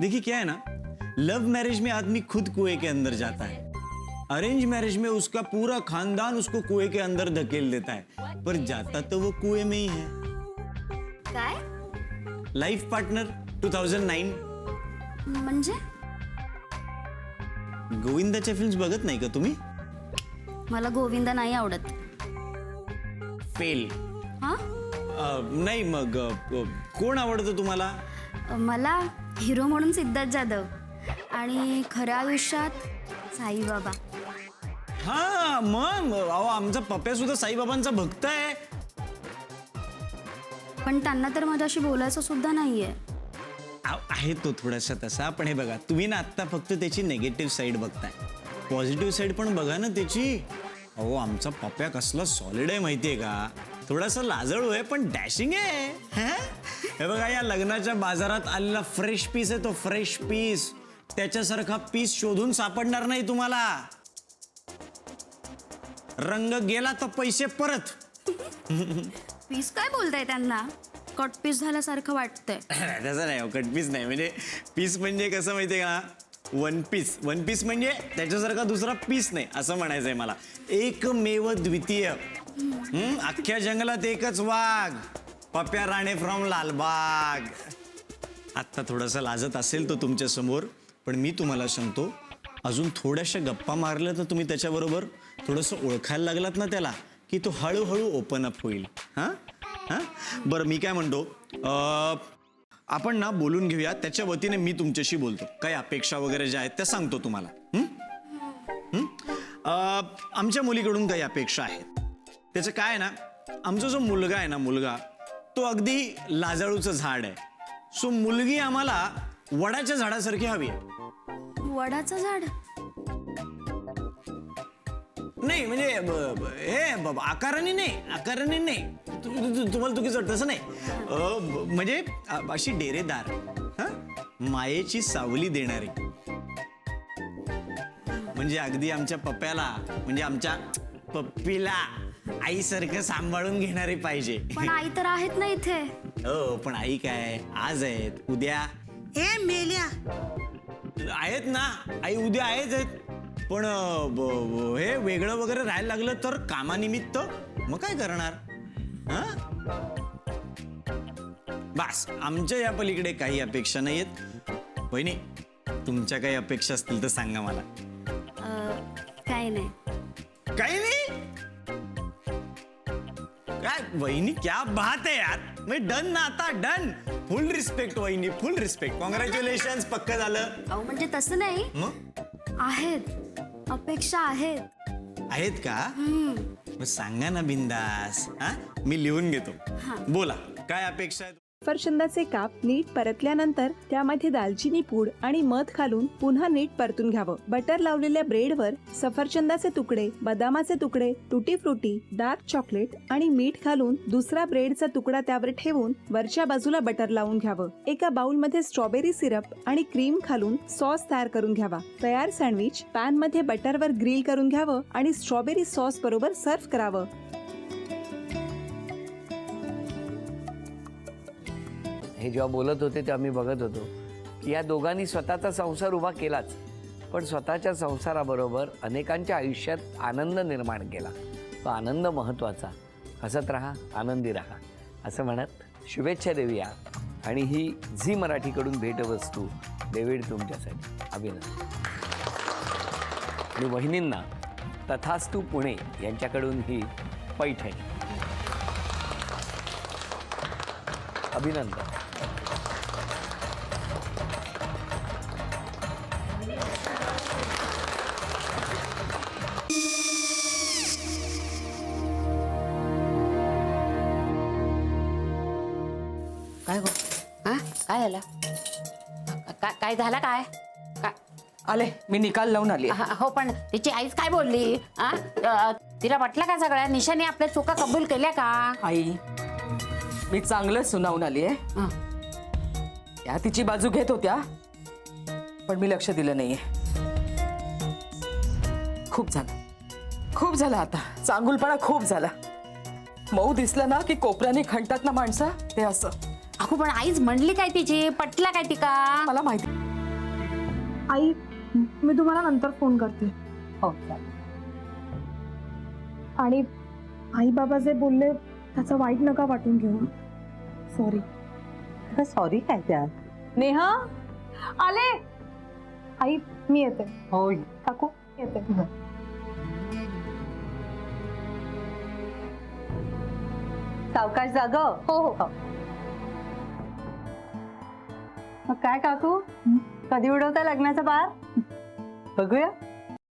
देखिए क्या है ना, लव मैरिज में आदमी खुद कुएं के अंदर जाता है, अरेंज मैरिज में उसका पूरा खानदान उसको कुएं के अंदर धकेल देता है, पर जाता तो वो कुएं में ही है। काय? Life partner 2009। म्हणजे गोविंदाच्या फिल्म्स बघत नाही का तुम्ही? मला गोविंदा नाही आवडत। फेल। हा? नाही मग कोण आवडतं तुम्हाला? मला हिरो म्हणून सिद्धार्थ जाधव आणि खऱ्या आयुष्यात साईबाबा। हा मग अहो आमचा पप्या सुद्धा साईबाबांचा भक्त आहे। पण त्यांना तर माझ्याशी बोलायचं सुद्धा नाहीये। आहे तो थोडासा तसा, पण हे बघा तुम्ही ना आता फक्त त्याची नेगेटिव्ह साईड बघताय, पॉझिटिव्ह साईड पण बघा ना त्याची। अहो आमचा पप्या कसला सॉलिड आहे माहितीये का, थोडासा लाजळू आहे पण डॅशिंग आहे। हे बघा या लग्नाच्या बाजारात आलेला फ्रेश पीस आहे तो, फ्रेश पीस, त्याच्यासारखा पीस शोधून सापडणार नाही तुम्हाला। रंग गेला तर पैसे परत। पीस काय बोलताय त्यांना? कट पीस झाल्यासारखं वाटतंय। तसं नाही, कट पीस नाही, म्हणजे पीस म्हणजे कसं माहितीये का, वन पीस। वन पीस म्हणजे त्याच्यासारखा दुसरा पीस नाही असं म्हणायचंय मला। एकमेव द्वितीय। अख्ख्या जंगलात एकच वाघ, पप्या राणे फ्रॉम लालबाग। आत्ता थोडासा लाजत असेल तो तुमच्या समोर, पण मी तुम्हाला सांगतो अजून थोड्याशा गप्पा मारल्या तर तुम्ही त्याच्याबरोबर थोडंसं ओळखायला लागलात ना त्याला, की तो हळूहळू ओपन अप होईल। हां हां बरं मी काय म्हणतो, आपण ना बोलून घेऊया, त्याच्या वतीने मी तुमच्याशी बोलतो, काही अपेक्षा वगैरे ज्या आहेत त्या सांगतो तुम्हाला। आमच्या मुलीकडून काही अपेक्षा आहेत। त्याचं काय आहे ना, आमचा जो मुलगा आहे ना, मुलगा तो अगदी लाजाळूचं झाड आहे, सो मुलगी आम्हाला वडाच्या झाडासारखी हवी आहे। वडाचं झाड? नाही म्हणजे हे आकाराने नाही, आकाराने नाही, तुम्हाला चुकीचं वाटतं तसं नाही, म्हणजे अशी डेरेदार, मायेची सावली देणारी, म्हणजे अगदी आमच्या पप्प्याला, म्हणजे आमच्या पप्पीला आईसारखं सांभाळून घेणारी पाहिजे। पण आई तर आहेत ना इथे। हो पण आई काय, आज आहेत, उद्या ए मेल्या आहेत ना, आई उद्या आहेत, पण हे वेगळं वगैरे राहायला लागलं तर कामानिमित्त मग काय करणार? बस आमच्या या पलीकडे काही अपेक्षा नाहीयेत। वहिनी तुमच्या काही अपेक्षा असतील तर सांगा मला। काय नाही। काही नाही? काय वहिनी क्या बात आहे यार, मी डन ना आता, डन। फुल रिस्पेक्ट वहिनी, फुल रिस्पेक्ट, कॉंग्रॅच्युलेशन, पक्क झालं। अहो म्हणजे तसं नाही, मग आहेत अपेक्षा आहेत। आहेत का? मग सांगा ना बिंदास, मी लिहून घेतो। बोला काय अपेक्षा आहेत? सफरचंदाचे काप नीट परतल्यानंतर त्यामध्ये दालचिनी पूड आणि मध घालून पुन्हा नीट परतून घ्यावं। बटर लावलेल्या ब्रेडवर सफरचंदाचे तुकडे, बदामाचे तुकडे, टुटी फ्रुटी, डार्क चॉकलेट आणि मीठ घालून दुसरा ब्रेडचा तुकडा त्यावर ठेवून वरच्या बाजूला बटर लावून घ्यावं। एका बाउलमध्ये स्ट्रॉबेरी सिरप आणि क्रीम घालून सॉस तयार करून घ्यावा। तयार सँडविच पॅन मध्ये बटरवर ग्रिल करून घ्यावं आणि स्ट्रॉबेरी सॉस बरोबर सर्व्ह करावं। हे जेव्हा बोलत होते तेव्हा मी बघत होतो की या दोघांनी स्वतःचा संसार उभा केलाच, पण स्वतःच्या संसाराबरोबर अनेकांच्या आयुष्यात आनंद निर्माण केला। तो आनंद महत्त्वाचा। हसत राहा, आनंदी राहा असं म्हणत शुभेच्छा देऊया। आणि ही झी मराठीकडून भेटवस्तू डेव्हिड तुमच्यासाठी, अभिनंदन। आणि वहिनींना तथास्तू पुणे यांच्याकडून ही पैठणी, अभिनंदन। काय गो? हा काय झालं? काय झालं? काय काय आले, मी निकाल लावून आली। हो पण तिची आईच काय बोलली? तिला म्हटलं का सगळ्या निशाने आपल्या चुका कबूल केल्या का? आई मी चांगलं सुनावून आली आहे। त्या तिची बाजू घेत होत्या पण मी लक्ष दिलं नाहीये। खूप झालं आता, चांगुलपणा खूप झाला। मऊ दिसलं ना की कोपऱ्याने खणतात ना माणसं, ते असं अगो पण आईच म्हणली काय तिची, पटला काय तिका? मला माहिती. आई मी तुम्हाला नंतर फोन करते. हो आणि आई बाबा जे बोलले त्याचं वाईट नका वाटून घेऊ. सॉरी. सॉरी काय त्यात? नेहा आले. आई मी येते. होय. काकू येते. सावकाश जाग. हो हो. मग काय काकू, कधी उडवता लग्नाचा बार? बघूया.